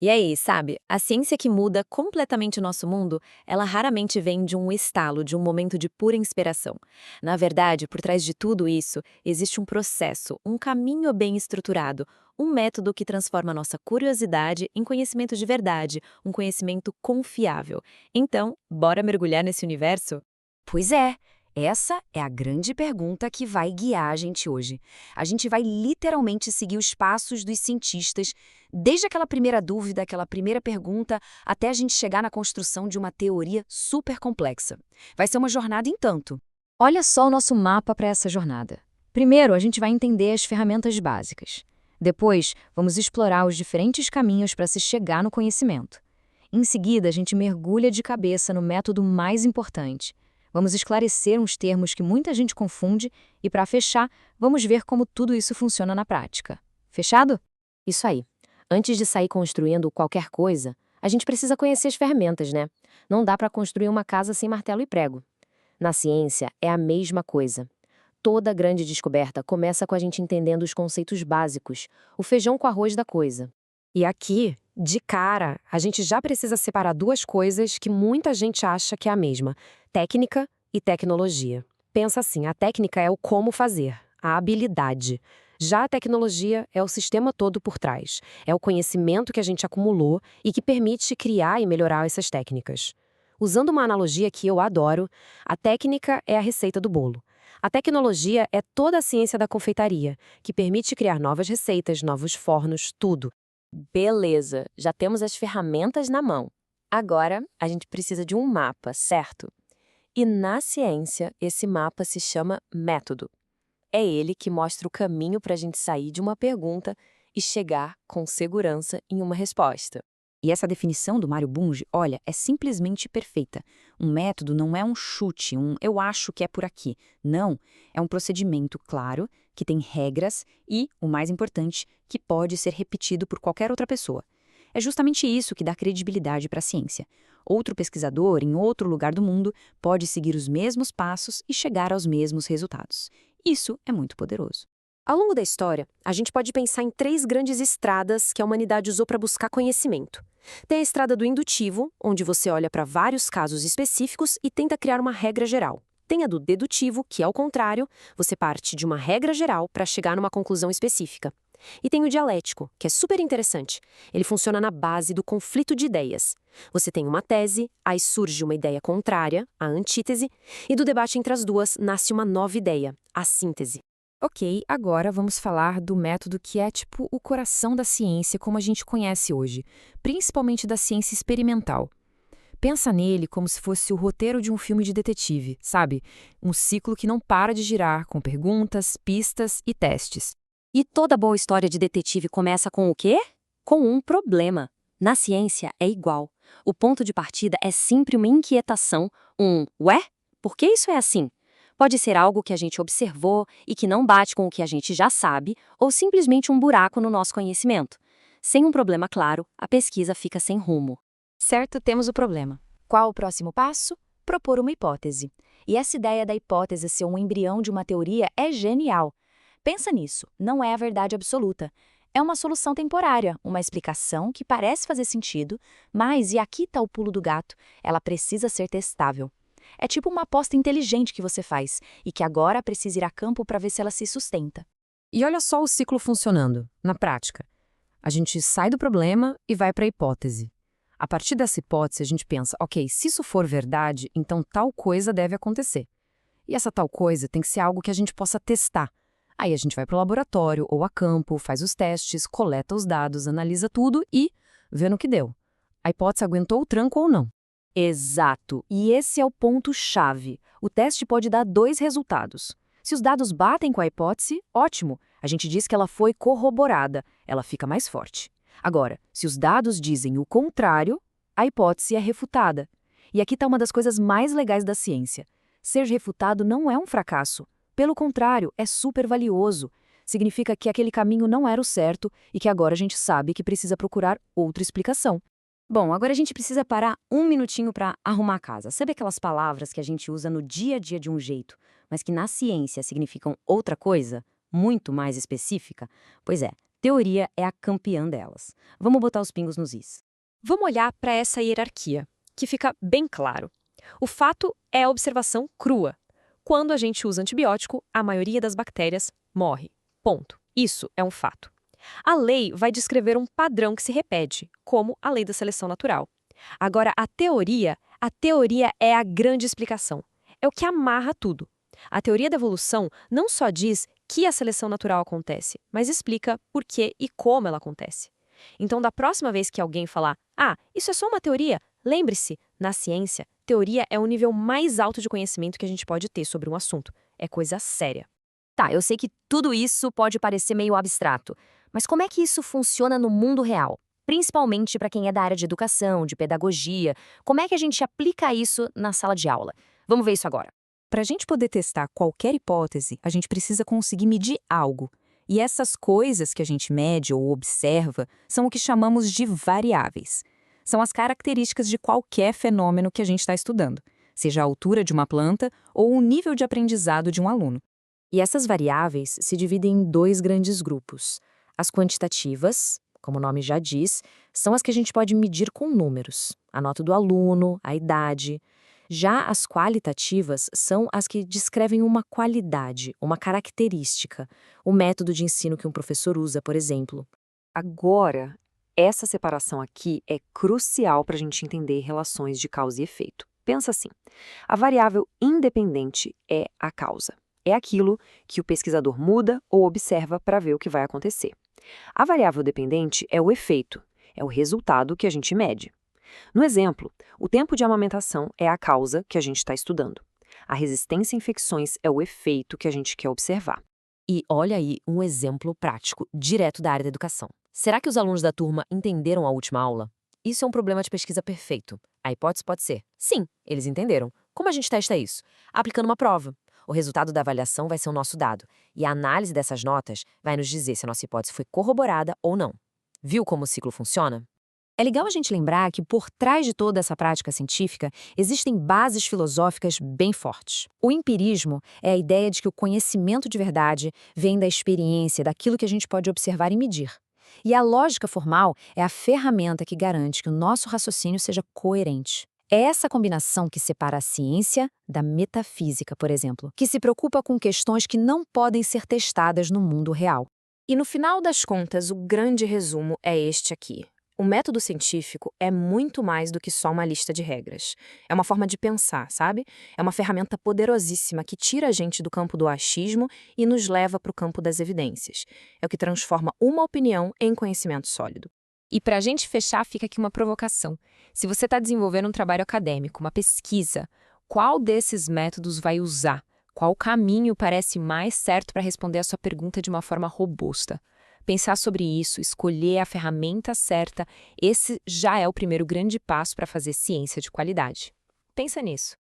E aí, sabe, a ciência que muda completamente o nosso mundo, ela raramente vem de um estalo, de um momento de pura inspiração. Na verdade, por trás de tudo isso, existe um processo, um caminho bem estruturado, um método que transforma nossa curiosidade em conhecimento de verdade, um conhecimento confiável. Então, bora mergulhar nesse universo? Pois é, essa é a grande pergunta que vai guiar a gente hoje. A gente vai literalmente seguir os passos dos cientistas, desde aquela primeira dúvida, aquela primeira pergunta, até a gente chegar na construção de uma teoria super complexa. Vai ser uma jornada em tanto. Olha só o nosso mapa para essa jornada. Primeiro, a gente vai entender as ferramentas básicas. Depois, vamos explorar os diferentes caminhos para se chegar no conhecimento. Em seguida, a gente mergulha de cabeça no método mais importante. Vamos esclarecer uns termos que muita gente confunde e, para fechar, vamos ver como tudo isso funciona na prática. Fechado? Isso aí. Antes de sair construindo qualquer coisa, a gente precisa conhecer as ferramentas, né? Não dá para construir uma casa sem martelo e prego. Na ciência, é a mesma coisa. Toda grande descoberta começa com a gente entendendo os conceitos básicos, o feijão com arroz da coisa. E aqui, de cara, a gente já precisa separar duas coisas que muita gente acha que é a mesma: técnica e tecnologia. Pensa assim, a técnica é o como fazer, a habilidade. Já a tecnologia é o sistema todo por trás. É o conhecimento que a gente acumulou e que permite criar e melhorar essas técnicas. Usando uma analogia que eu adoro, a técnica é a receita do bolo. A tecnologia é toda a ciência da confeitaria, que permite criar novas receitas, novos fornos, tudo. Beleza, já temos as ferramentas na mão. Agora, a gente precisa de um mapa, certo? E na ciência, esse mapa se chama método. É ele que mostra o caminho para a gente sair de uma pergunta e chegar com segurança em uma resposta. E essa definição do Mário Bunge, olha, é simplesmente perfeita. Um método não é um chute, um eu acho que é por aqui. Não, é um procedimento claro, que tem regras e, o mais importante, que pode ser repetido por qualquer outra pessoa. É justamente isso que dá credibilidade para a ciência. Outro pesquisador, em outro lugar do mundo, pode seguir os mesmos passos e chegar aos mesmos resultados. Isso é muito poderoso. Ao longo da história, a gente pode pensar em três grandes estradas que a humanidade usou para buscar conhecimento. Tem a estrada do indutivo, onde você olha para vários casos específicos e tenta criar uma regra geral. Tem a do dedutivo, que, ao contrário, você parte de uma regra geral para chegar numa conclusão específica. E tem o dialético, que é super interessante. Ele funciona na base do conflito de ideias. Você tem uma tese, aí surge uma ideia contrária, a antítese, e do debate entre as duas nasce uma nova ideia, a síntese. Ok, agora vamos falar do método que é tipo o coração da ciência como a gente conhece hoje, principalmente da ciência experimental. Pensa nele como se fosse o roteiro de um filme de detetive, sabe? Um ciclo que não para de girar, com perguntas, pistas e testes. E toda boa história de detetive começa com o quê? Com um problema. Na ciência é igual. O ponto de partida é sempre uma inquietação, ué? Por que isso é assim? Pode ser algo que a gente observou e que não bate com o que a gente já sabe, ou simplesmente um buraco no nosso conhecimento. Sem um problema claro, a pesquisa fica sem rumo. Certo, temos o problema. Qual o próximo passo? Propor uma hipótese. E essa ideia da hipótese ser um embrião de uma teoria é genial. Pensa nisso, não é a verdade absoluta. É uma solução temporária, uma explicação que parece fazer sentido, mas, e aqui está o pulo do gato, ela precisa ser testável. É tipo uma aposta inteligente que você faz e que agora precisa ir a campo para ver se ela se sustenta. E olha só o ciclo funcionando, na prática. A gente sai do problema e vai para a hipótese. A partir dessa hipótese, a gente pensa, ok, se isso for verdade, então tal coisa deve acontecer. E essa tal coisa tem que ser algo que a gente possa testar. Aí a gente vai para o laboratório ou a campo, faz os testes, coleta os dados, analisa tudo e vê no que deu. A hipótese aguentou o tranco ou não. Exato. E esse é o ponto-chave. O teste pode dar dois resultados. Se os dados batem com a hipótese, ótimo. A gente diz que ela foi corroborada. Ela fica mais forte. Agora, se os dados dizem o contrário, a hipótese é refutada. E aqui está uma das coisas mais legais da ciência. Ser refutado não é um fracasso. Pelo contrário, é super valioso. Significa que aquele caminho não era o certo e que agora a gente sabe que precisa procurar outra explicação. Bom, agora a gente precisa parar um minutinho para arrumar a casa. Sabe aquelas palavras que a gente usa no dia a dia de um jeito, mas que na ciência significam outra coisa, muito mais específica? Pois é, Teoria é a campeã delas. Vamos botar os pingos nos is. Vamos olhar para essa hierarquia, que fica bem claro. O fato é a observação crua. Quando a gente usa antibiótico, a maioria das bactérias morre. Ponto. Isso é um fato. A lei vai descrever um padrão que se repete, como a lei da seleção natural. Agora, a teoria é a grande explicação. É o que amarra tudo. A teoria da evolução não só diz que a seleção natural acontece, mas explica por que e como ela acontece. Então, da próxima vez que alguém falar, isso é só uma teoria, lembre-se, na ciência, teoria é o nível mais alto de conhecimento que a gente pode ter sobre um assunto. É coisa séria. Tá, eu sei que tudo isso pode parecer meio abstrato, mas como é que isso funciona no mundo real? Principalmente para quem é da área de educação, de pedagogia. Como é que a gente aplica isso na sala de aula? Vamos ver isso agora. Para a gente poder testar qualquer hipótese, a gente precisa conseguir medir algo. E essas coisas que a gente mede ou observa são o que chamamos de variáveis. São as características de qualquer fenômeno que a gente está estudando, seja a altura de uma planta ou o nível de aprendizado de um aluno. E essas variáveis se dividem em dois grandes grupos. As quantitativas, como o nome já diz, são as que a gente pode medir com números, a nota do aluno, a idade. Já as qualitativas são as que descrevem uma qualidade, uma característica, o método de ensino que um professor usa, por exemplo. Agora, essa separação aqui é crucial para a gente entender relações de causa e efeito. Pensa assim, a variável independente é a causa. É aquilo que o pesquisador muda ou observa para ver o que vai acontecer. A variável dependente é o efeito, é o resultado que a gente mede. No exemplo, o tempo de amamentação é a causa que a gente está estudando. A resistência a infecções é o efeito que a gente quer observar. E olha aí um exemplo prático, direto da área da educação. Será que os alunos da turma entenderam a última aula? Isso é um problema de pesquisa perfeito. A hipótese pode ser: sim, eles entenderam. Como a gente testa isso? Aplicando uma prova. O resultado da avaliação vai ser o nosso dado, e a análise dessas notas vai nos dizer se a nossa hipótese foi corroborada ou não. Viu como o ciclo funciona? É legal a gente lembrar que por trás de toda essa prática científica existem bases filosóficas bem fortes. O empirismo é a ideia de que o conhecimento de verdade vem da experiência, daquilo que a gente pode observar e medir. E a lógica formal é a ferramenta que garante que o nosso raciocínio seja coerente. É essa combinação que separa a ciência da metafísica, por exemplo, que se preocupa com questões que não podem ser testadas no mundo real. E no final das contas, o grande resumo é este aqui. O método científico é muito mais do que só uma lista de regras. É uma forma de pensar, sabe? É uma ferramenta poderosíssima que tira a gente do campo do achismo e nos leva para o campo das evidências. É o que transforma uma opinião em conhecimento sólido. E para a gente fechar, fica aqui uma provocação. Se você está desenvolvendo um trabalho acadêmico, uma pesquisa, qual desses métodos vai usar? Qual caminho parece mais certo para responder a sua pergunta de uma forma robusta? Pensar sobre isso, escolher a ferramenta certa, esse já é o primeiro grande passo para fazer ciência de qualidade. Pensa nisso.